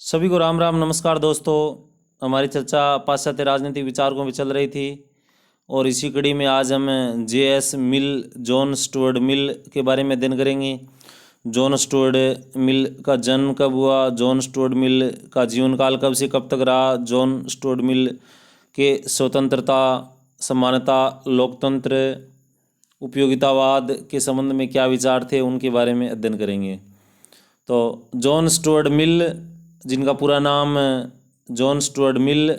सभी को राम राम नमस्कार दोस्तों। हमारी चर्चा पाश्चात्य राजनीतिक विचारकों पे चल रही थी और इसी कड़ी में आज हम जे.एस. मिल, जॉन स्टुअर्ट मिल के बारे में अध्ययन करेंगे। जॉन स्टुअर्ट मिल का जन्म कब हुआ, जॉन स्टुअर्ट मिल का जीवन काल कब से कब तक रहा, जॉन स्टुअर्ट मिल के स्वतंत्रता, समानता, लोकतंत्र, उपयोगितावाद के संबंध में क्या विचार थे, उनके बारे में अध्ययन करेंगे। तो जॉन स्टुअर्ट मिल, जिनका पूरा नाम जॉन स्टुअर्ट मिल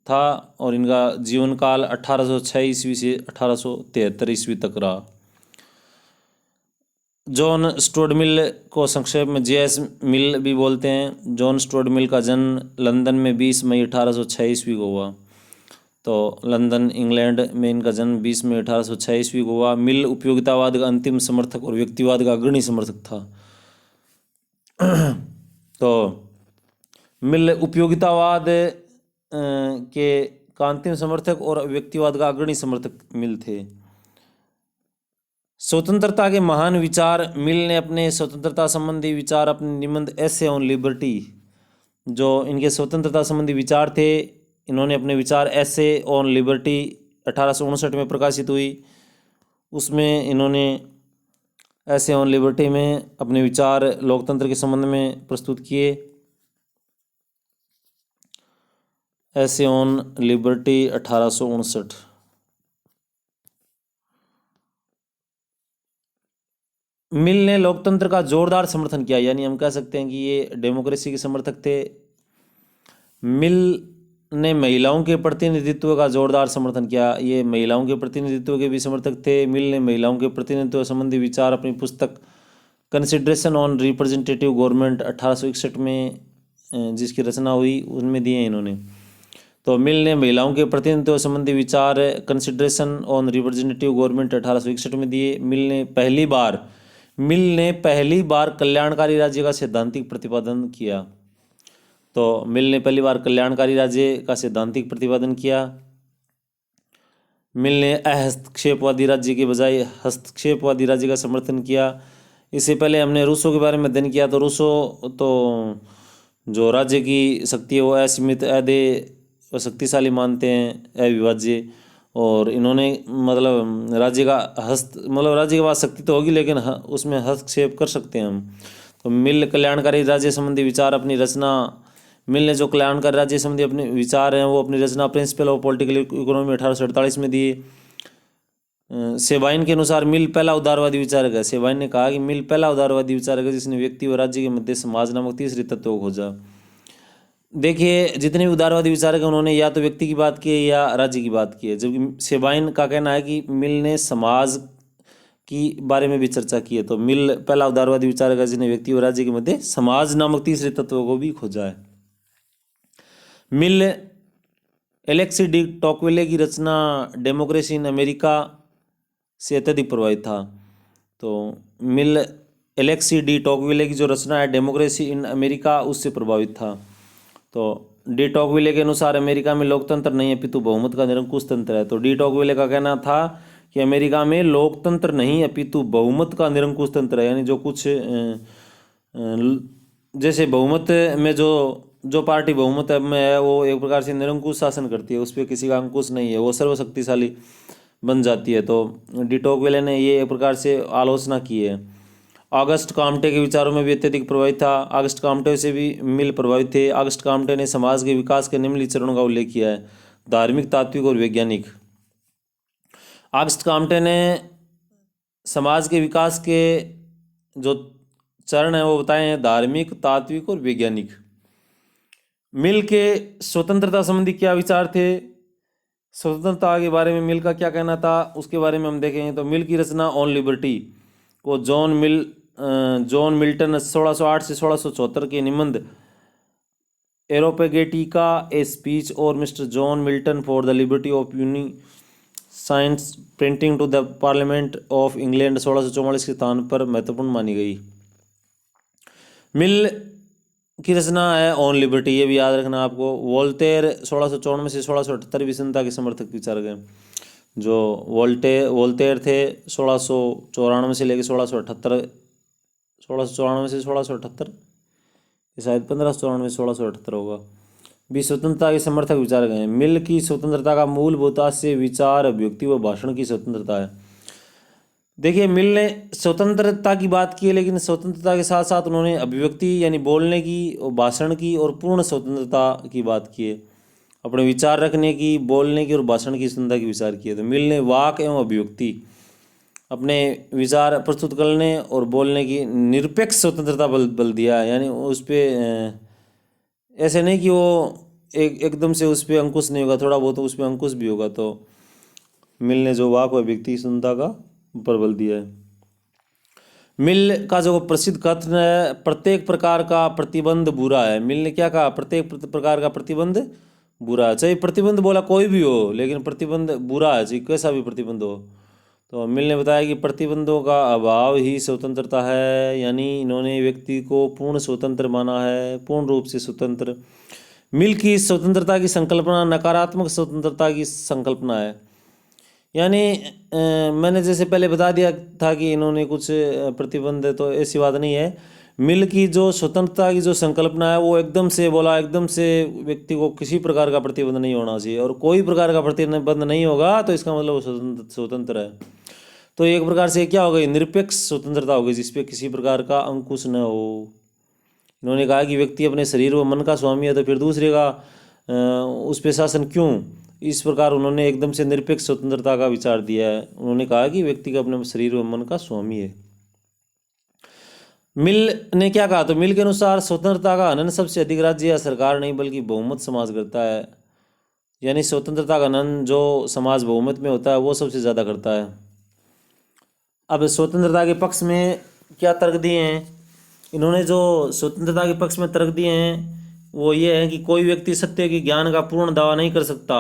था और इनका जीवन काल 1806 ईस्वी से 1873 ईस्वी तक रहा। जॉन स्टुअर्ट मिल को संक्षेप में जे.एस. मिल भी बोलते हैं। जॉन स्टुअर्ट मिल का जन्म लंदन में 20 मई 1806 ईस्वी को हुआ। तो लंदन इंग्लैंड में इनका जन्म 20 मई 1806 ईस्वी को हुआ। मिल उपयोगितावाद का अंतिम समर्थक और व्यक्तिवाद का अग्रणी समर्थक था। तो मिल उपयोगितावाद के का अंतिम समर्थक और व्यक्तिवाद का अग्रणी समर्थक मिल थे। स्वतंत्रता के महान विचार, मिल ने अपने स्वतंत्रता संबंधी विचार अपने निबंध एसे ऑन लिबर्टी, जो इनके स्वतंत्रता संबंधी विचार थे, इन्होंने अपने विचार एसे ऑन लिबर्टी 1859 में प्रकाशित हुई। उसमें इन्होंने एसे ऑन लिबर्टी में अपने विचार लोकतंत्र के संबंध में प्रस्तुत किए। Essay on liberty 1859। मिल ने लोकतंत्र का जोरदार समर्थन किया, यानी हम कह सकते हैं कि ये डेमोक्रेसी के समर्थक थे। मिल ने महिलाओं के प्रतिनिधित्व का जोरदार समर्थन किया, ये महिलाओं के प्रतिनिधित्व के भी समर्थक थे। मिल ने महिलाओं के प्रतिनिधित्व संबंधी विचार अपनी पुस्तक कंसिडरेशन ऑन रिप्रेजेंटेटिव गवर्नमेंट 1861 में जिसकी रचना हुई उनमें दिए इन्होंने। तो मिल ने महिलाओं के प्रतिनिधित्व संबंधी विचार कंसिडरेशन ऑन रिप्रेजेंटेटिव गवर्नमेंट 1861 में दिए। मिल ने पहली बार कल्याणकारी राज्य का सैद्धांतिक प्रतिपादन किया। तो मिल ने पहली बार कल्याणकारी राज्य का सैद्धांतिक प्रतिपादन किया। मिल ने अहस्तक्षेपवादी राज्य के बजाय हस्तक्षेपवादी राज्य का समर्थन किया। इससे पहले हमने रूसो के बारे में अध्ययन किया। तो रूसो तो जो राज्य की शक्ति है वो असीमित, अदेय और शक्तिशाली मानते हैं, अविभाज्य। और इन्होंने राज्य के पास शक्ति तो होगी लेकिन उसमें हस्तक्षेप कर सकते हैं हम। तो मिल कल्याणकारी राज्य संबंधी विचार अपनी रचना, मिल ने जो कल्याणकारी राज्य संबंधी अपने विचार हैं वो अपनी रचना प्रिंसिपल ऑफ पॉलिटिकल इकोनॉमी 1848 में दिए। सेबाइन के अनुसार मिल पहला उदारवादी विचारक है। सेबाइन ने कहा कि मिल पहला उदारवादी विचारक है जिसने व्यक्ति और राज्य के मध्य समाज नामक तीसरे तत्व को खोजा। देखिए, जितने भी उदारवादी विचारक हैं उन्होंने या तो व्यक्ति की बात की है या राज्य की बात की है, जबकि सेबाइन का कहना है कि मिल ने समाज की बारे में भी चर्चा की है। तो मिल पहला उदारवादी विचारक है जिसने व्यक्ति और राज्य के मध्य समाज नामक तीसरे तत्व को भी खोजा है। मिल एलेक्सी डी टॉकविले की रचना डेमोक्रेसी इन अमेरिका से अत्यधिक प्रभावित था। तो मिल एलेक्सी डी टॉकविले की जो रचना है डेमोक्रेसी इन अमेरिका, उससे प्रभावित था। तो डी टॉकविले के अनुसार अमेरिका में लोकतंत्र नहीं अपितु बहुमत का निरंकुश तंत्र है। तो डी टॉकविले का कहना था कि अमेरिका में लोकतंत्र नहीं अपितु बहुमत का निरंकुश तंत्र है, यानी जो कुछ जैसे बहुमत में जो पार्टी बहुमत में है वो एक प्रकार से निरंकुश शासन करती है, उस पर किसी का अंकुश नहीं है, वो सर्वशक्तिशाली बन जाती है। तो डी टॉकविले ने ये एक प्रकार से आलोचना की है। ऑगस्ट काम्टे के विचारों में भी अत्यधिक प्रभावित था। ऑगस्ट काम्टे से भी मिल प्रभावित थे। ऑगस्ट काम्टे ने समाज के विकास के निम्नलिखित चरणों का उल्लेख किया है: धार्मिक, तात्विक और वैज्ञानिक। ऑगस्ट काम्टे ने समाज के विकास के जो चरण हैं वो बताए हैं: धार्मिक, तात्विक और वैज्ञानिक। मिल के स्वतंत्रता संबंधी क्या विचार थे, स्वतंत्रता के बारे में मिल का क्या कहना था, उसके बारे में हम देखेंगे। तो मिल की रचना ऑन लिबर्टी को जॉन मिल्टन 1608 से 1674 के निबंध एरोपेगेटिका ए स्पीच और mister John Milton for the liberty of science printing to the parliament of England 1644 के स्थान पर महत्वपूर्ण मानी गई। मिल की रचना है ऑन लिबर्टी, ये भी याद रखना आपको। वोल्टेयर 1694 से 1678 विषमता के समर्थक विचारक हैं। जो वोल्टेयर थे 1694 से लेकर 1678 1694 से 1678 ये शायद 1594 1678 होगा। भी स्वतंत्रता के समर्थक विचारक हैं। मिल की स्वतंत्रता का मूलभूत आशय विचार, अभिव्यक्ति व भाषण की स्वतंत्रता है। देखिए, मिल ने स्वतंत्रता की बात की है, लेकिन स्वतंत्रता के साथ साथ उन्होंने अभिव्यक्ति यानी बोलने की और भाषण की और पूर्ण स्वतंत्रता की बात की है। अपने विचार रखने की, बोलने की और भाषण की स्वतंत्रता की विचार किए। तो मिल ने वाक एवं अभिव्यक्ति, अपने विचार प्रस्तुत करने और बोलने की निरपेक्ष स्वतंत्रता बल दिया है। यानी उस पर ऐसे नहीं कि वो एकदम से उस पर अंकुश नहीं होगा, थोड़ा बहुत उस पर अंकुश भी होगा। तो मिल ने जो वाक व अभिव्यक्ति की स्वतंत्रता का प्रबल दिया है। मिल का जो प्रसिद्ध कथन है, प्रत्येक प्रकार का प्रतिबंध बुरा है। मिल ने क्या कहा? प्रत्येक प्रकार का प्रतिबंध बुरा है। चाहे प्रतिबंध बोला कोई भी हो, लेकिन प्रतिबंध बुरा है, चाहे कैसा भी प्रतिबंध हो। तो मिल ने बताया कि प्रतिबंधों का अभाव ही स्वतंत्रता है। यानी इन्होंने व्यक्ति को पूर्ण स्वतंत्र माना है, पूर्ण रूप से स्वतंत्र। मिल की स्वतंत्रता की संकल्पना नकारात्मक स्वतंत्रता की संकल्पना है। यानी मैंने जैसे पहले बता दिया था कि इन्होंने कुछ प्रतिबंध, तो ऐसी बात नहीं है। मिल की जो स्वतंत्रता की जो संकल्पना है, वो एकदम से बोला, एकदम से व्यक्ति को किसी प्रकार का प्रतिबंध नहीं होना चाहिए, और कोई प्रकार का प्रतिबंध नहीं होगा तो इसका मतलब वो स्वतंत्र है। तो एक प्रकार से क्या हो गई? निरपेक्ष स्वतंत्रता हो गई, जिसपे किसी प्रकार का अंकुश न हो। इन्होंने कहा कि व्यक्ति अपने शरीर व मन का स्वामी है, तो फिर दूसरे का उस पर शासन क्यों? इस प्रकार उन्होंने एकदम से निरपेक्ष स्वतंत्रता का विचार दिया है। उन्होंने कहा कि व्यक्ति का अपने शरीर व मन का स्वामी है। मिल ने क्या कहा? तो मिल के अनुसार स्वतंत्रता का हनन सबसे अधिक राज्य या सरकार नहीं, बल्कि बहुमत समाज करता है। यानी स्वतंत्रता का हनन जो समाज बहुमत में होता है, वो सबसे ज़्यादा करता है। अब स्वतंत्रता के पक्ष में क्या तर्क दिए हैं इन्होंने? जो स्वतंत्रता के पक्ष में तर्क दिए हैं वो ये है कि कोई व्यक्ति सत्य के ज्ञान का पूर्ण दावा नहीं कर सकता,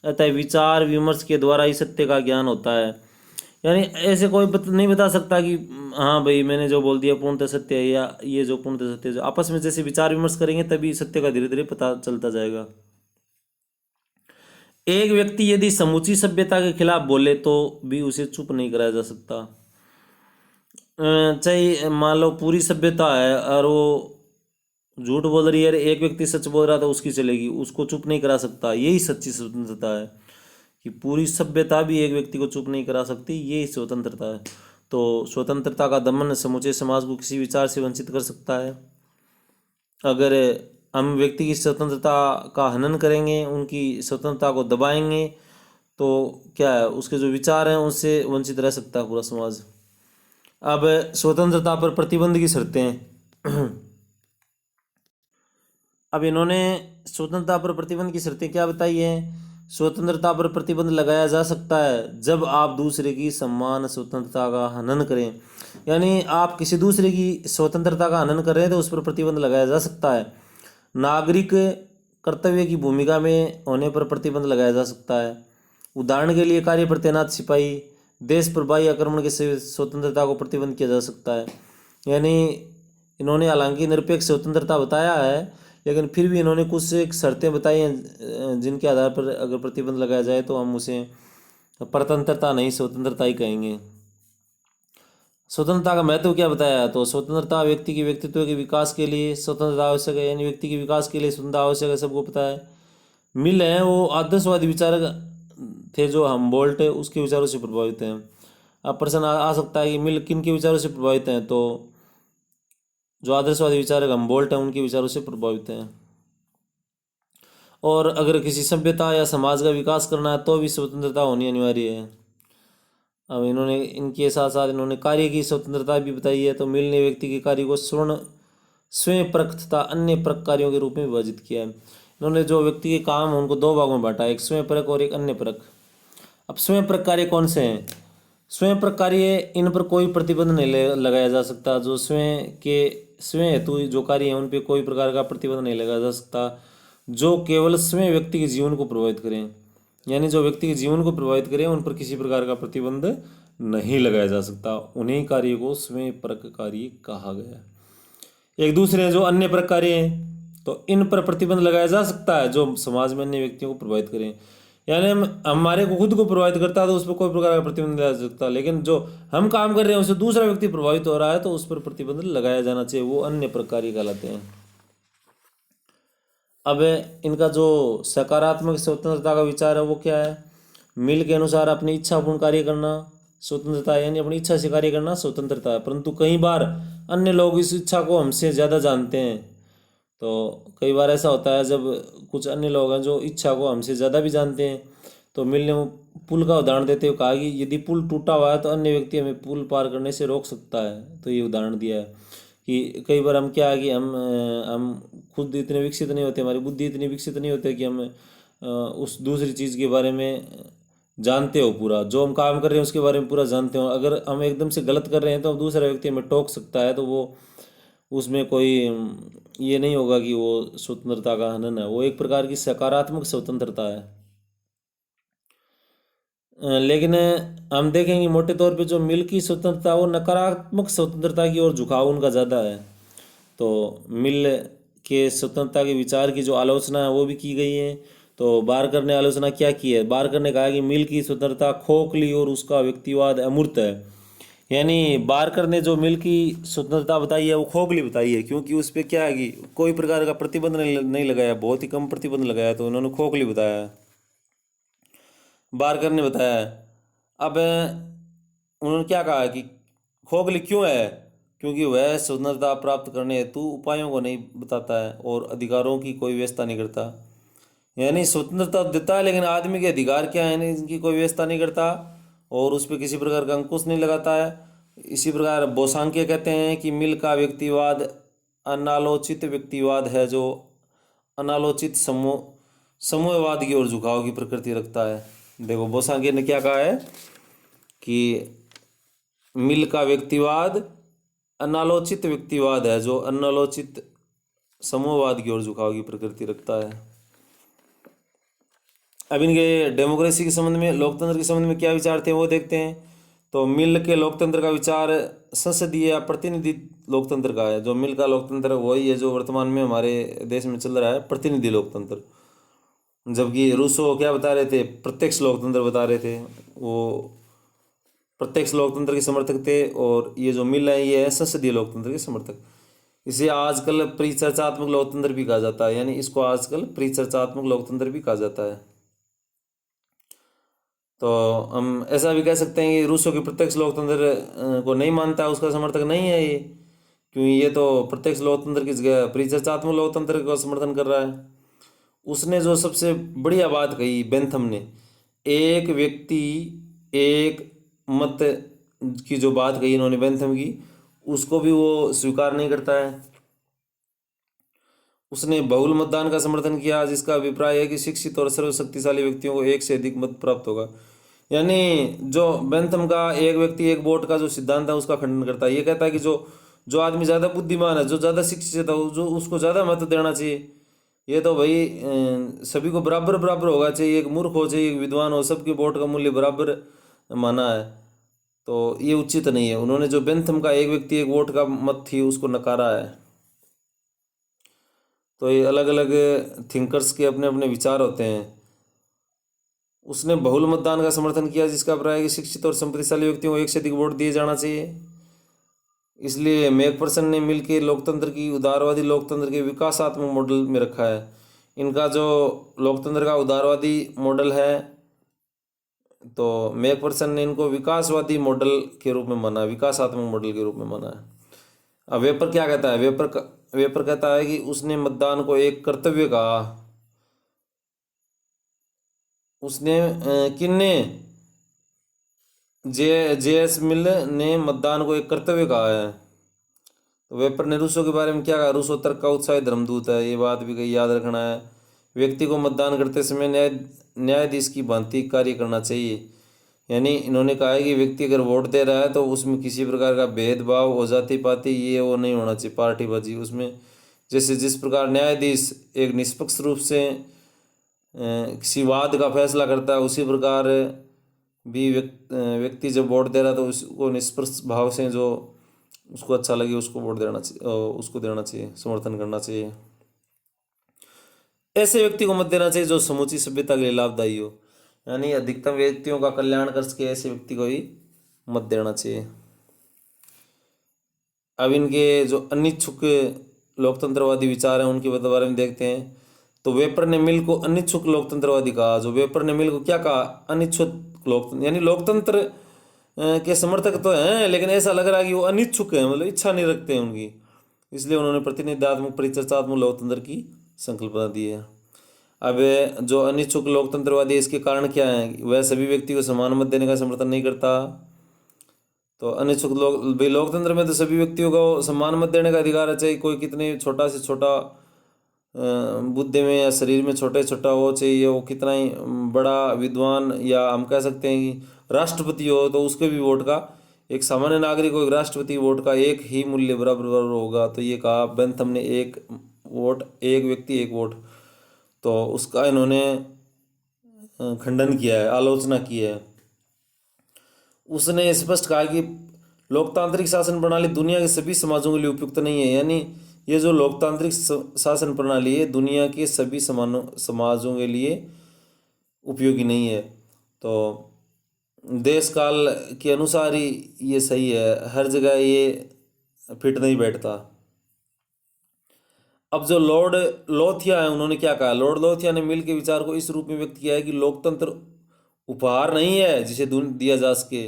अतः विचार विमर्श के द्वारा ही सत्य का ज्ञान होता है। यानी ऐसे कोई नहीं बता सकता कि हाँ भाई मैंने जो बोल दिया पूर्णतः सत्य है, या ये जो पूर्णतः सत्य है। जो आपस में जैसे विचार विमर्श करेंगे तभी सत्य का धीरे धीरे पता चलता जाएगा। एक व्यक्ति यदि समूची सभ्यता के खिलाफ बोले तो भी उसे चुप नहीं कराया जा सकता। चाहे मान लो पूरी सभ्यता है और वो झूठ बोल रही है, एक व्यक्ति सच बोल रहा था उसकी चलेगी, उसको चुप नहीं करा सकता। यही सच्ची स्वतंत्रता है कि पूरी सभ्यता भी एक व्यक्ति को चुप नहीं करा सकती, यही स्वतंत्रता है। तो स्वतंत्रता का दमन समूचे समाज को किसी विचार से वंचित कर सकता है। अगर हम व्यक्ति की स्वतंत्रता का हनन करेंगे, उनकी स्वतंत्रता को दबाएंगे, तो क्या है, उसके जो विचार हैं उनसे वंचित रह सकता है पूरा समाज। अब स्वतंत्रता पर प्रतिबंध की शर्तें अब इन्होंने स्वतंत्रता पर प्रतिबंध की शर्तें क्या बताई हैं? स्वतंत्रता पर प्रतिबंध लगाया जा सकता है जब आप दूसरे की सम्मान स्वतंत्रता का हनन करें। यानी आप किसी दूसरे की स्वतंत्रता का हनन कर रहे हैं तो उस पर प्रतिबंध लगाया जा सकता है। नागरिक कर्तव्य की भूमिका में होने पर प्रतिबंध लगाया जा सकता है। उदाहरण के लिए कार्य पर तैनात सिपाही, देश पर बाह्य आक्रमण के स्वतंत्रता को प्रतिबंध किया जा सकता है। यानी इन्होंने हालांकि निरपेक्ष स्वतंत्रता बताया है, लेकिन फिर भी इन्होंने कुछ एक शर्तें बताई हैं जिनके आधार पर अगर प्रतिबंध लगाया जाए तो हम उसे परतंत्रता नहीं स्वतंत्रता ही कहेंगे। स्वतंत्रता का महत्व क्या बताया? तो स्वतंत्रता व्यक्ति के व्यक्तित्व के विकास के लिए स्वतंत्रता आवश्यक है। यानी व्यक्ति के विकास के लिए स्वतंत्रता आवश्यक है, सबको पता है। मिल है वो आदर्शवादी विचारक थे, जो हमबोल्ट उसके विचारों से प्रभावित हैं। अब प्रश्न आ सकता है कि मिल किन के विचारों से प्रभावित हैं? तो जो आदर्शवादी विचारक हमबोल्ट हैं उनके विचारों से प्रभावित हैं। और अगर किसी सभ्यता या समाज का विकास करना है तो भी स्वतंत्रता होनी अनिवार्य है। अब इन्होंने इनके साथ साथ इन्होंने कार्य की स्वतंत्रता भी बताई है। तो मिल ने व्यक्ति के कार्य को स्वयं परख तथा अन्य परख कार्यों के रूप में विभाजित किया है। इन्होंने जो व्यक्ति के काम है उनको दो भागों में बांटा, एक स्वयं परख और एक अन्य परख। अब स्वयं परख कार्य कौन से हैं? स्वयं परख कार्य, इन पर कोई प्रतिबंध नहीं लगाया जा सकता। जो स्वयं हेतु जो कार्य है उन पर कोई प्रकार का प्रतिबंध नहीं लगाया जा सकता, जो केवल स्वयं व्यक्ति के जीवन को प्रभावित करें। यानी जो व्यक्ति के जीवन को प्रभावित करें उन पर किसी प्रकार का प्रतिबंध नहीं लगाया जा सकता। उन्हीं कार्य को स्वयं परख कार्य कहा गया। एक दूसरे जो अन्य परख कार्य हैं तो इन पर प्रतिबंध लगाया जा सकता है जो समाज में अन्य व्यक्तियों को प्रभावित करें। यानी हमारे को खुद को प्रभावित करता है तो उस पर कोई प्रकार का प्रतिबंध नहीं लगा सकता, लेकिन जो हम काम कर रहे हैं उससे दूसरा व्यक्ति प्रभावित हो रहा है तो उस पर प्रतिबंध लगाया जाना चाहिए, वो अन्य परख कार्य कहलाते हैं। अब इनका जो सकारात्मक स्वतंत्रता का विचार है वो क्या है? मिल के अनुसार अपनी इच्छा पूर्ण कार्य करना स्वतंत्रता है, यानी अपनी इच्छा से कार्य करना स्वतंत्रता है। परंतु कई बार अन्य लोग इस इच्छा को हमसे ज़्यादा जानते हैं। तो कई बार ऐसा होता है जब कुछ अन्य लोग हैं जो इच्छा को हमसे ज़्यादा भी जानते हैं। तो मिल ने पुल का उदाहरण देते हुए कहा कि यदि पुल टूटा हुआ है तो अन्य व्यक्ति हमें पुल पार करने से रोक सकता है। तो ये उदाहरण दिया है कि कई बार हम क्या है कि हम खुद इतने विकसित नहीं होते, हमारी बुद्धि इतनी विकसित नहीं होती कि हम उस दूसरी चीज़ के बारे में जानते हो, पूरा जो हम काम कर रहे हैं उसके बारे में पूरा जानते हो। अगर हम एकदम से गलत कर रहे हैं तो दूसरा व्यक्ति हमें टोक सकता है, तो वो उसमें कोई ये नहीं होगा कि वो स्वतंत्रता का हनन है, वो एक प्रकार की सकारात्मक स्वतंत्रता है। लेकिन हम देखेंगे मोटे तौर पे जो मिल की स्वतंत्रता वो नकारात्मक स्वतंत्रता की ओर झुकाव उनका ज़्यादा है। तो मिल के स्वतंत्रता के विचार की जो आलोचना है वो भी की गई है। तो बारकर ने आलोचना क्या की है? बारकर ने कहा कि मिल की स्वतंत्रता खोखली और उसका व्यक्तिवाद अमूर्त है। यानी बारकर ने जो मिल की स्वतंत्रता बताई है वो खोखली बताई है, क्योंकि उस पर क्या है कि कोई प्रकार का प्रतिबंध नहीं लगाया, बहुत ही कम प्रतिबंध लगाया, तो उन्होंने खोखली बताया है, बारकर ने बताया है। अब उन्होंने क्या कहा कि खोखली क्यों है? क्योंकि वह स्वतंत्रता प्राप्त करने हेतु उपायों को नहीं बताता है और अधिकारों की कोई व्यवस्था नहीं करता। यानी स्वतंत्रता देता है लेकिन आदमी के अधिकार क्या है इनकी कोई व्यवस्था नहीं करता और उस पर किसी प्रकार का अंकुश नहीं लगाता है। इसी प्रकार बोसांख्य कहते हैं कि मिल का व्यक्तिवाद अनालोचित व्यक्तिवाद है, जो अनालोचित समूहवाद की ओर झुकाव की प्रकृति रखता है। देखो बोसांख्य ने क्या कहा है कि मिल का व्यक्तिवाद अनालोचित व्यक्तिवाद है, जो अनालोचित समूहवाद की ओर झुकाव की प्रकृति रखता है। अब इनके डेमोक्रेसी के संबंध में, लोकतंत्र के संबंध में क्या विचार थे वो देखते हैं। तो मिल के लोकतंत्र का विचार संसदीय या प्रतिनिधि लोकतंत्र का है। जो मिल का लोकतंत्र वही है जो वर्तमान में हमारे देश में चल रहा है, प्रतिनिधि लोकतंत्र। जबकि रूसो क्या बता रहे थे? प्रत्यक्ष लोकतंत्र बता रहे थे। वो प्रत्यक्ष लोकतंत्र के समर्थक थे और ये जो मिल है ये है संसदीय लोकतंत्र के समर्थक। इसे आजकल परिचर्चात्मक लोकतंत्र भी कहा जाता है, यानी इसको आजकल परिचर्चात्मक लोकतंत्र भी कहा जाता है। तो हम ऐसा भी कह सकते हैं कि रूसों के प्रत्यक्ष लोकतंत्र को नहीं मानता है, उसका समर्थक नहीं है ये, क्योंकि ये तो प्रत्यक्ष लोकतंत्र की जगह परिचर्चात्मक लोकतंत्र का समर्थन कर रहा है। उसने जो सबसे बढ़िया बात कही बेंथम ने, एक व्यक्ति एक मत की जो बात कही इन्होंने बेंथम की, उसको भी वो स्वीकार नहीं करता है। उसने बहुल मतदान का समर्थन किया, जिसका अभिप्राय है कि शिक्षित और सर्वशक्तिशाली व्यक्तियों को एक से अधिक मत प्राप्त होगा। यानी जो बेंथम का एक व्यक्ति एक वोट का जो सिद्धांत है उसका खंडन करता है। ये कहता है कि जो जो आदमी ज़्यादा बुद्धिमान है, जो ज़्यादा शिक्षित है, जो उसको ज़्यादा महत्व देना चाहिए। ये तो भाई सभी को बराबर बराबर होगा चाहिए, एक मूर्ख हो चाहिए एक विद्वान हो, सबके वोट का मूल्य बराबर माना है। तो ये उचित नहीं है। उन्होंने जो बेंथम का एक व्यक्ति एक वोट का मत थी उसको नकारा है। तो ये अलग अलग थिंकर्स के अपने अपने विचार होते हैं। उसने बहुल मतदान का समर्थन किया, जिसका अभिप्राय है कि शिक्षित और संपत्तिशाली व्यक्तियों को एक से अधिक वोट दिए जाना चाहिए। इसलिए मैकफर्सन ने मिलकर लोकतंत्र की उदारवादी लोकतंत्र के विकासात्मक मॉडल में रखा है। इनका जो लोकतंत्र का उदारवादी मॉडल है, तो मैकफर्सन ने इनको विकासवादी मॉडल के रूप में माना, विकासात्मक मॉडल के रूप में माना है। अब वेपर क्या कहता है? वेपर कहता है कि उसने मतदान को एक कर्तव्य कहा। उसने किन्ने जे एस मिल ने मतदान को एक कर्तव्य कहा है। तो वेपर ने रूसो के बारे में क्या कहा? रूसो तर्क का उत्साही धर्मदूत है, ये बात भी कहीं याद रखना है। व्यक्ति को मतदान करते समय न्यायाधीश की भांति कार्य करना चाहिए। यानी इन्होंने कहा है कि व्यक्ति अगर वोट दे रहा है तो उसमें किसी प्रकार का भेदभाव हो, जाति पाति ये वो नहीं होना चाहिए, पार्टीबाजी उसमें। जैसे जिस प्रकार न्यायाधीश एक निष्पक्ष रूप से किसी वाद का फैसला करता है, उसी प्रकार भी व्यक्ति जब वोट दे रहा है तो उसको निष्पक्ष भाव से जो उसको अच्छा लगे उसको वोट देना चाहिए, उसको देना चाहिए, समर्थन करना चाहिए। ऐसे व्यक्ति को मत देना चाहिए जो समूची सभ्यता के लिए लाभदायी हो, यानी अधिकतम व्यक्तियों का कल्याण कर सके, ऐसे व्यक्ति को ही मत देना चाहिए। अब इनके जो अनिच्छुक लोकतंत्रवादी विचार हैं उनके बारे में देखते हैं। तो वेपर ने मिल को अनिच्छुक लोकतंत्रवादी कहा। जो वेपर ने मिल को क्या कहा? अनिच्छुक लोकतंत्र, यानी लोकतंत्र के समर्थक तो हैं, लेकिन ऐसा लग रहा है कि वो अनिच्छुक हैं, मतलब इच्छा नहीं रखते हैं उनकी, इसलिए उन्होंने प्रतिनिधित्वात्मक परिचर्चात्मक लोकतंत्र की संकल्पना दी है। अब जो अनिच्छुक लोकतंत्रवादी है, इसके कारण क्या है? वह सभी व्यक्ति को समान मत देने का समर्थन नहीं करता। तो अनिच्छुक भाई लोकतंत्र में तो सभी व्यक्तियों को सम्मान मत देने का अधिकार है, चाहे कोई कितने छोटा से छोटा बुद्धि में या शरीर में छोटे छोटा हो, चाहिए वो कितना ही बड़ा विद्वान, या हम कह सकते हैं कि राष्ट्रपति हो, तो उसके भी वोट का, एक सामान्य नागरिक को एक राष्ट्रपति वोट का एक ही मूल्य बराबर बराबर होगा। तो ये कहा बेंथम ने, एक वोट एक व्यक्ति एक वोट। तो उसका इन्होंने खंडन किया है, आलोचना की है। उसने स्पष्ट कहा कि लोकतांत्रिक शासन प्रणाली दुनिया के सभी समाजों के लिए उपयुक्त नहीं है, यानी ये जो लोकतांत्रिक शासन प्रणाली है दुनिया के सभी समाजों के लिए उपयोगी नहीं है। तो देश काल के अनुसार ही ये सही है, हर जगह ये फिट नहीं बैठता। अब जो लॉर्ड लोथिया है, उन्होंने क्या कहा? लॉर्ड लोथिया ने मिल के विचार को इस रूप में व्यक्त किया है कि लोकतंत्र उपहार नहीं है जिसे दिया जा सके,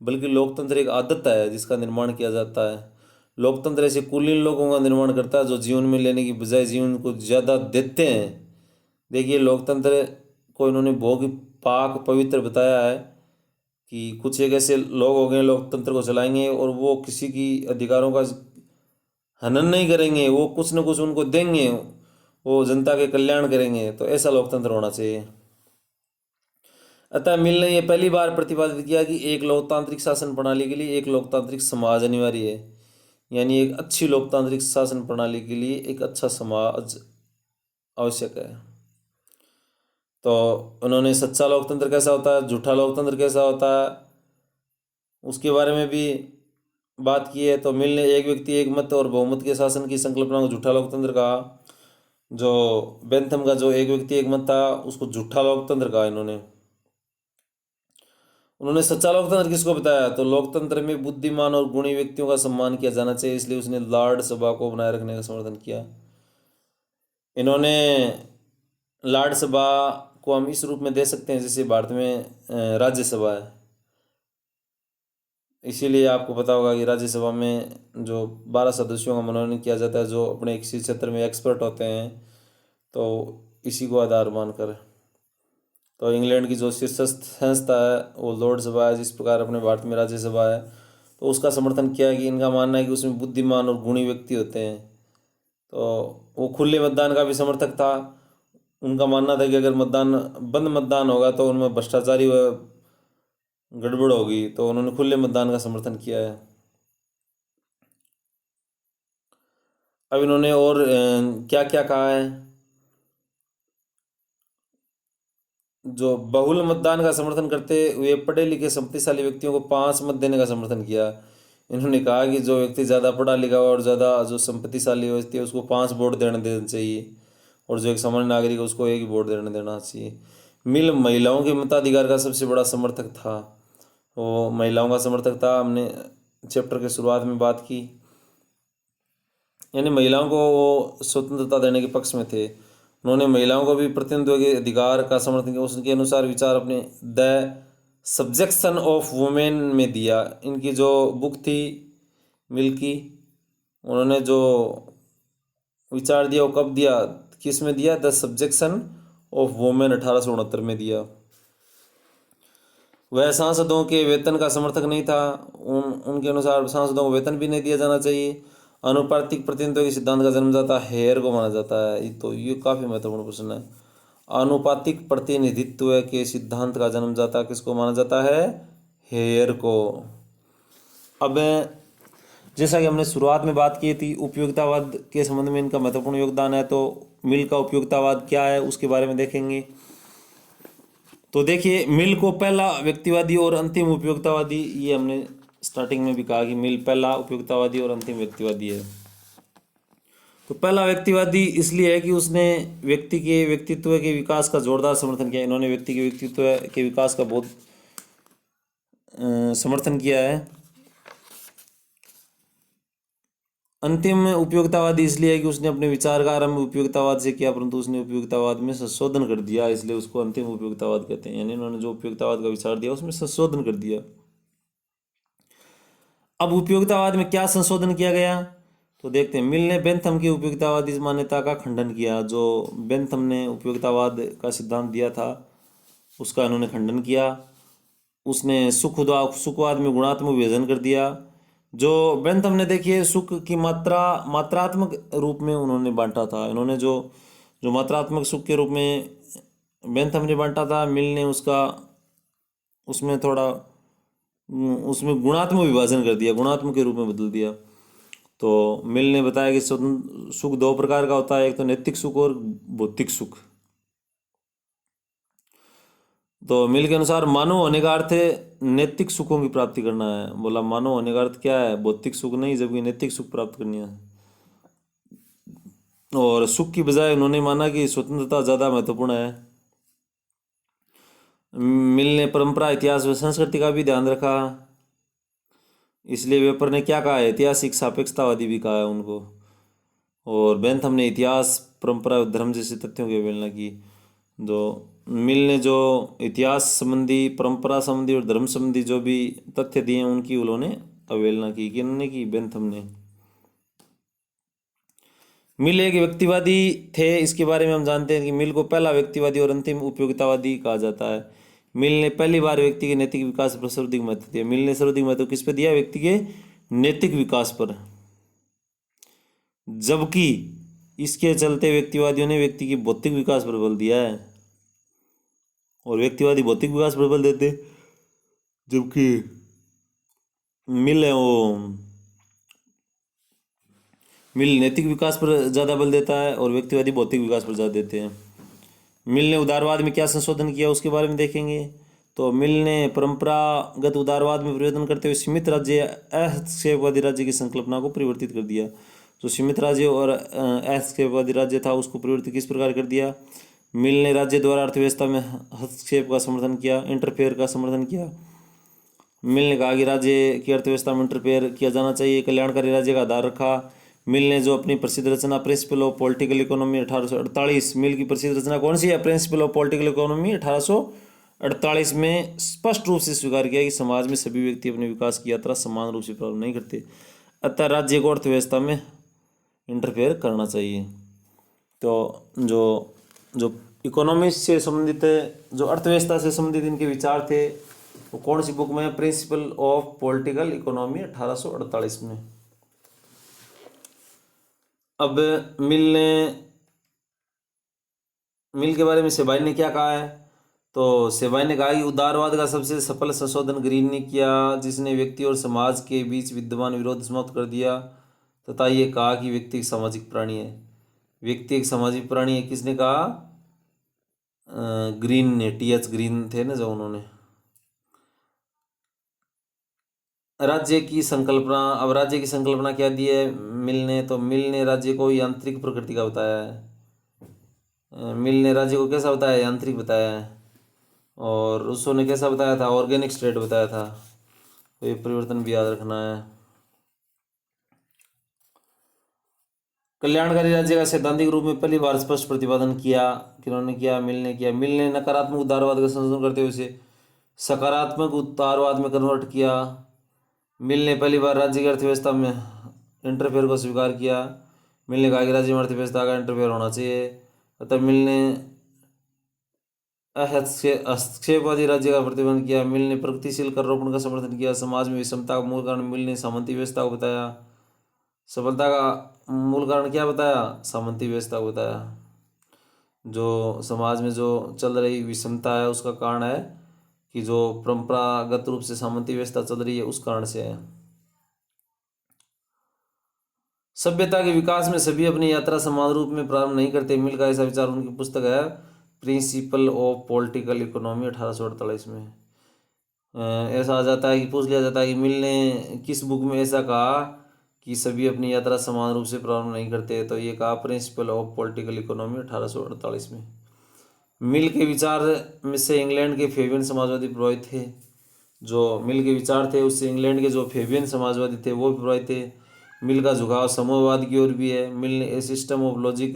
बल्कि लोकतंत्र एक आदत है जिसका निर्माण किया जाता है। लोकतंत्र ऐसे कुलीन लोगों का निर्माण करता है जो जीवन में लेने की बजाय जीवन को ज़्यादा देते हैं। देखिए, लोकतंत्र को इन्होंने बहुत ही पाक पवित्र बताया है कि कुछ एक ऐसे लोग हो गए लोकतंत्र को चलाएंगे और वो किसी की अधिकारों का हनन नहीं करेंगे, वो कुछ न कुछ उनको देंगे, वो जनता के कल्याण करेंगे। तो ऐसा लोकतंत्र होना चाहिए। अतः मिल ने यह पहली बार प्रतिपादित किया कि एक लोकतांत्रिक शासन प्रणाली के लिए एक लोकतांत्रिक समाज अनिवार्य है, यानी एक अच्छी लोकतांत्रिक शासन प्रणाली के लिए एक अच्छा समाज आवश्यक है। तो उन्होंने सच्चा लोकतंत्र कैसा होता है, झूठा लोकतंत्र कैसा होता है, उसके बारे में भी बात की है। तो मिल ने एक व्यक्ति एक मत और बहुमत के शासन की संकल्पना को झूठा लोकतंत्र कहा। जो बेंथम का जो एक व्यक्ति एक मत था, उसको झूठा लोकतंत्र कहा इन्होंने। उन्होंने सच्चा लोकतंत्र किसको बताया? तो लोकतंत्र में बुद्धिमान और गुणी व्यक्तियों का सम्मान किया जाना चाहिए, इसलिए उसने लॉर्ड सभा को बनाए रखने का समर्थन किया। इन्होंने लॉर्ड सभा को हम इस रूप में दे सकते हैं जैसे भारत में राज्यसभा है। इसीलिए आपको पता होगा कि राज्यसभा में जो 12 सदस्यों का मनोनयन किया जाता है, जो अपने किसी क्षेत्र में एक्सपर्ट होते हैं, तो इसी को आधार मानकर। तो इंग्लैंड की जो शीर्षस्थ संस्था है वो लॉर्ड सभा है, जिस प्रकार अपने भारत में राज्यसभा है। तो उसका समर्थन किया कि इनका मानना है कि उसमें बुद्धिमान और गुणी व्यक्ति होते हैं। तो वो खुले मतदान का भी समर्थक था। उनका मानना था कि अगर मतदान बंद मतदान होगा तो उनमें भ्रष्टाचारी व गड़बड़ होगी, तो उन्होंने खुले मतदान का समर्थन किया है। अब इन्होंने और क्या क्या कहा है? जो बहुल मतदान का समर्थन करते हुए पढ़े लिखे शक्तिशाली व्यक्तियों को 5 मत देने का समर्थन किया। इन्होंने कहा कि जो व्यक्ति ज़्यादा पढ़ा लिखा हुआ और ज़्यादा जो संपत्तिशाली व्यक्ति है उसको 5 वोट देने देना चाहिए, और जो एक सामान्य नागरिक है उसको 1 वोट देने देना चाहिए। मिल महिलाओं के मताधिकार का सबसे बड़ा समर्थक था। वो महिलाओं का समर्थक था, हमने चैप्टर के शुरुआत में बात की। यानी महिलाओं को वो स्वतंत्रता देने के पक्ष में थे। उन्होंने महिलाओं को भी प्रतिनिधित्व के अधिकार का समर्थन किया। उसके अनुसार विचार अपने द सब्जेक्शन ऑफ वुमेन में दिया। इनकी जो बुक थी मिल की, उन्होंने जो विचार दिया वो कब दिया, किस में दिया? द सब्जेक्शन ऑफ वुमेन 1869 में दिया। वह सांसदों के वेतन का समर्थक नहीं था। उनके अनुसार सांसदों को वेतन भी नहीं दिया जाना चाहिए। अनुपातिक प्रतिनिधित्व के सिद्धांत का जन्मदाता हेयर को माना जाता है। तो ये काफ़ी महत्वपूर्ण प्रश्न है। अनुपातिक प्रतिनिधित्व के सिद्धांत का जन्मदाता किसको माना जाता है? हेयर को। अब जैसा कि हमने शुरुआत में बात की थी, उपयोगितावाद के संबंध में इनका महत्वपूर्ण योगदान है। तो मिल का उपयोगितावाद क्या है उसके बारे में देखेंगे। तो देखिए, मिल को पहला व्यक्तिवादी और अंतिम उपयोगितावादी, ये हमने स्टार्टिंग में भी कहा कि मिल पहला उपयोगितावादी और अंतिम व्यक्तिवादी है। तो पहला व्यक्तिवादी इसलिए है कि उसने व्यक्ति के व्यक्तित्व के विकास का जोरदार समर्थन किया। इन्होंने व्यक्ति के व्यक्तित्व के विकास का बहुत समर्थन किया है। अंतिम उपयोगितावादी इसलिए है कि उसने अपने विचार का आरंभ उपयोगितावाद से किया, परंतु उसने उपयोगितावाद में संशोधन कर दिया, इसलिए उसको अंतिम उपयोगितावाद कहते हैं। यानी उन्होंने जो उपयोगितावाद का विचार दिया उसमें संशोधन कर दिया। अब उपयोगितावाद में क्या संशोधन किया गया तो देखते हैं। मिल ने बेंथम की उपयोगितावादी मान्यता का खंडन किया। जो बेंथम ने उपयोगितावाद का सिद्धांत दिया था उसका इन्होंने खंडन किया। उसने सुखवाद में गुणात्मक विभाजन कर दिया। जो बेंथम ने देखिए सुख की मात्रात्मक रूप में उन्होंने बांटा था। इन्होंने जो जो मात्रात्मक सुख के रूप में बेंथम ने बांटा था, मिल ने उसका उसमें थोड़ा उसमें गुणात्मक विभाजन कर दिया, गुणात्मक के रूप में बदल दिया। तो मिल ने बताया कि स्वतंत्र सुख दो प्रकार का होता है, एक तो नैतिक सुख और भौतिक सुख। तो मिल के अनुसार मानव होने का अर्थ है नैतिक सुखों की प्राप्ति करना है। बोला मानव होने का अर्थ क्या है, भौतिक सुख नहीं, जबकि नैतिक सुख प्राप्त करनी है। और सुख की बजाय उन्होंने माना कि स्वतंत्रता ज़्यादा महत्वपूर्ण है। मिल ने परंपरा, इतिहास व संस्कृति का भी ध्यान रखा। इसलिए वेपर ने क्या कहा है, ऐतिहासिक सापेक्षतावादी भी कहा है उनको। और बेंथम ने इतिहास, परंपरा और धर्म जैसे तथ्यों की अवहेलना की। जो मिल ने जो इतिहास संबंधी, परंपरा संबंधी और धर्म संबंधी जो भी तथ्य दिए उनकी उन्होंने अवहेलना की। किन्होंने की, बेंथम ने। मिल एक व्यक्तिवादी थे, इसके बारे में हम जानते हैं कि मिल को पहला व्यक्तिवादी और अंतिम उपयोगितावादी कहा जाता है। मिल ने पहली बार व्यक्ति के नैतिक विकास पर सर्वाधिक महत्व दिया। मिल ने सर्वाधिक महत्व किस पर दिया, व्यक्ति के नैतिक विकास पर। जबकि इसके चलते व्यक्तिवादियों ने व्यक्ति के भौतिक विकास पर बल दिया है। और व्यक्तिवादी भौतिक विकास पर बल देते, जबकि मिल है वो मिल नैतिक विकास पर ज़्यादा बल देता है और व्यक्तिवादी भौतिक विकास पर ज़्यादा देते हैं। मिल ने उदारवाद में क्या संशोधन किया उसके बारे में देखेंगे। तो मिल ने परंपरागत उदारवाद में परिवर्तन करते हुए सीमित राज्य, अहस्क्षेपवादी राज्य की संकल्पना को परिवर्तित कर दिया। जो सीमित राज्य और अहस्क्षेपवादी राज्य था उसको परिवर्तित किस प्रकार कर दिया। मिल ने राज्य द्वारा अर्थव्यवस्था में हस्तक्षेप का समर्थन किया, इंटरफेयर का समर्थन किया। मिल ने कहा कि राज्य की अर्थव्यवस्था में इंटरफेयर किया जाना चाहिए, कल्याणकारी राज्य का आधार रखा। मिल ने जो अपनी प्रसिद्ध रचना प्रिंसिपल ऑफ पॉलिटिकल इकोनॉमी 1848, मिल की प्रसिद्ध रचना कौन सी है, प्रिंसिपल ऑफ पॉलिटिकल इकोनॉमी 1848 में स्पष्ट रूप से स्वीकार किया कि समाज में सभी व्यक्ति अपने विकास की यात्रा समान रूप से प्रारंभ नहीं करते, अतः राज्य को अर्थव्यवस्था में इंटरफेयर करना चाहिए। तो जो जो इकोनॉमी से संबंधित, जो अर्थव्यवस्था से संबंधित इनके विचार थे वो कौन सी बुक में, प्रिंसिपल ऑफ पॉलिटिकल इकोनॉमी 1848 में। अब मिल के बारे में सेबाई ने क्या कहा है। तो सेबाई ने कहा कि उदारवाद का सबसे सफल संशोधन ग्रीन ने किया, जिसने व्यक्ति और समाज के बीच विद्यमान विरोध समाप्त कर दिया तथा ये कहा कि व्यक्ति एक सामाजिक प्राणी है। व्यक्ति एक सामाजिक प्राणी है, किसने कहा, ग्रीन ने, टीएच ग्रीन थे ना जो, उन्होंने। राज्य की संकल्पना, अब राज्य की संकल्पना क्या दी है मिल ने, तो मिल ने राज्य को यांत्रिक प्रकृति का बताया है। मिल ने राज्य को कैसा बताया, यांत्रिक बताया है। और रूसो ने कैसा बताया था, ऑर्गेनिक स्टेट बताया था। तो ये परिवर्तन भी याद रखना है। कल्याणकारी राज्य का सैद्धांतिक रूप में पहली बार स्पष्ट प्रतिपादन किया, किन्होंने किया, मिल ने किया। मिल ने नकारात्मक उदारवाद का संशोधन करते हुए उसे सकारात्मक उदारवाद में कन्वर्ट किया। मिल ने पहली बार राज्य की अर्थव्यवस्था में इंटरफेयर को स्वीकार किया। मिल ने कहा कि राज्य में अर्थव्यवस्था का इंटरफेयर होना चाहिए, अतः मिल ने हस्तक्षेपवादी राज्य का प्रतिबंध किया। मिल ने प्रगतिशील कर रोपण का समर्थन किया। समाज में विषमता का मूल कारण मिल ने सामंती व्यवस्था को बताया। सफलता का मूल कारण क्या बताया, सामंती व्यवस्था को बताया। जो समाज में जो चल रही विषमता है उसका कारण है कि जो परंपरागत रूप से सामंती व्यवस्था चल रही है उस कारण से है। सभ्यता के विकास में सभी अपनी यात्रा समान रूप में प्रारंभ नहीं करते। मिल का ऐसा विचार उनकी पुस्तक है प्रिंसिपल ऑफ पॉलिटिकल इकोनॉमी 1848 में। ऐसा आ जाता है कि पूछ लिया जाता है कि मिल ने किस बुक में ऐसा कहा कि सभी अपनी यात्रा समान रूप से प्रारंभ नहीं करते, तो ये कहा प्रिंसिपल ऑफ पॉलिटिकल इकोनॉमी 1848 में। मिल के विचार में से इंग्लैंड के फेबियन समाजवादी प्रभावित थे। जो मिल के विचार थे उससे इंग्लैंड के जो फेबियन समाजवादी थे वो प्रभावित थे। मिल का झुकाव समूहवाद की ओर भी है। मिल ने a system of logic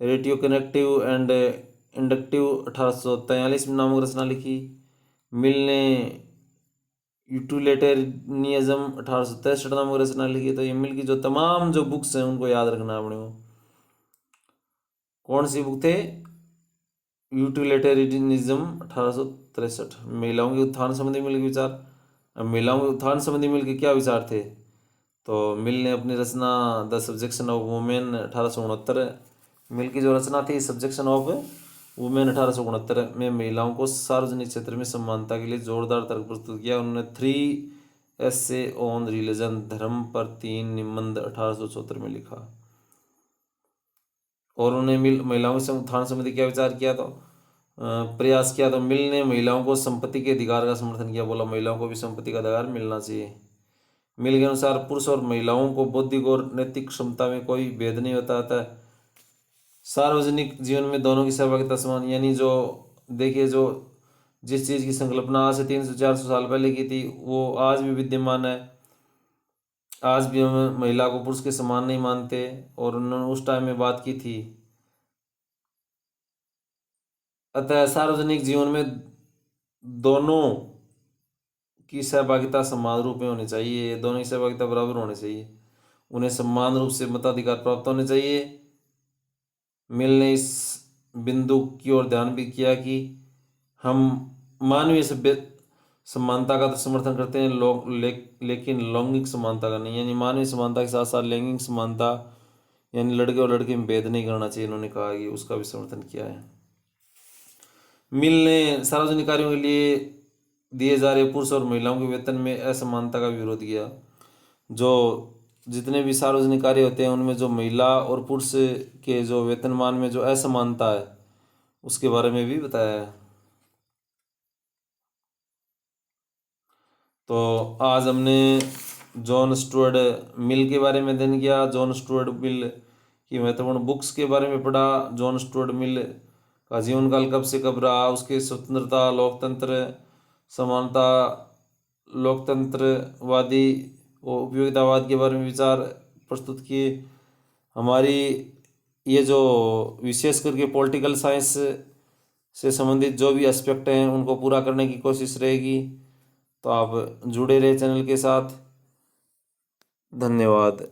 ratiocinative and inductive 1843 में नामक रचना लिखी। मिल ने यूटिलिटेरियनिज्म 1863 नामक रचना लिखी। तो ये मिल की जो तमाम जो बुक्स हैं उनको याद रखना अपने को। कौन सी बुक थे? यूटिलिटेरियनिज्म 1863। महिलाओं के उत्थान संबंधी मिल के विचार। अब महिलाओं के उत्थान संबंधी मिल के क्या विचार थे? तो मिल ने अपनी रचना द सब्जेक्शन ऑफ वुमेन 1869, मिल की जो रचना थी सब्जेक्शन ऑफ वुमेन 1869 में महिलाओं को सार्वजनिक क्षेत्र में समानता के लिए जोरदार तर्क प्रस्तुत किया। उन्होंने 3 एसे ऑन रिलीजन, धर्म पर 3 निबंध 1874 में लिखा। और उन्होंने मिल महिलाओं के उत्थान संबंधी क्या विचार किया? तो प्रयास किया। तो मिल ने महिलाओं को संपत्ति के अधिकार का समर्थन किया। बोला महिलाओं को भी संपत्ति का अधिकार मिलना चाहिए। मिल के अनुसार पुरुष और महिलाओं को बौद्धिक और नैतिक क्षमता में कोई भेद नहीं होता था। सार्वजनिक जीवन में दोनों की सहभागिता समान, यानी जो देखिए जो जिस चीज़ की संकल्पना आज से 300-400 साल पहले की थी वो आज भी विद्यमान है। आज भी हम महिला को पुरुष के समान नहीं मानते, और उन्होंने उस टाइम में बात की थी। अतः सार्वजनिक जीवन में दोनों की सहभागिता समान रूप में होनी चाहिए, दोनों की सहभागिता बराबर होनी चाहिए, उन्हें समान रूप से मताधिकार प्राप्त होने चाहिए। मिल ने इस बिंदु की ओर ध्यान भी किया कि हम मानवीय सभ्य समानता का तो समर्थन करते हैं लेकिन लैंगिक समानता का नहीं, यानी मानवीय समानता के साथ साथ लैंगिक समानता यानी लड़के और लड़के में भेद नहीं करना चाहिए। इन्होंने कहा कि उसका भी समर्थन किया है। मिल ने सार्वजनिक कार्यों के लिए दिए जा रहे पुरुष और महिलाओं के वेतन में असमानता का विरोध किया। जो जितने भी सार्वजनिक कार्य होते हैं उनमें जो महिला और पुरुष के जो वेतनमान में जो असमानता है उसके बारे में भी बताया है। तो आज हमने जॉन स्टुअर्ट मिल के बारे में अध्ययन किया। जॉन स्टुअर्ट मिल की महत्वपूर्ण बुक्स के बारे में पढ़ा। जॉन स्टुअर्ट मिल का जीवन काल कब से कब रहा, उसके स्वतंत्रता, लोकतंत्र, समानता, लोकतंत्रवादी और उपयोगितावाद के बारे में विचार प्रस्तुत किए। हमारी ये जो विशेष करके पॉलिटिकल साइंस से संबंधित जो भी एस्पेक्ट हैं उनको पूरा करने की कोशिश रहेगी। तो आप जुड़े रहे चैनल के साथ। धन्यवाद।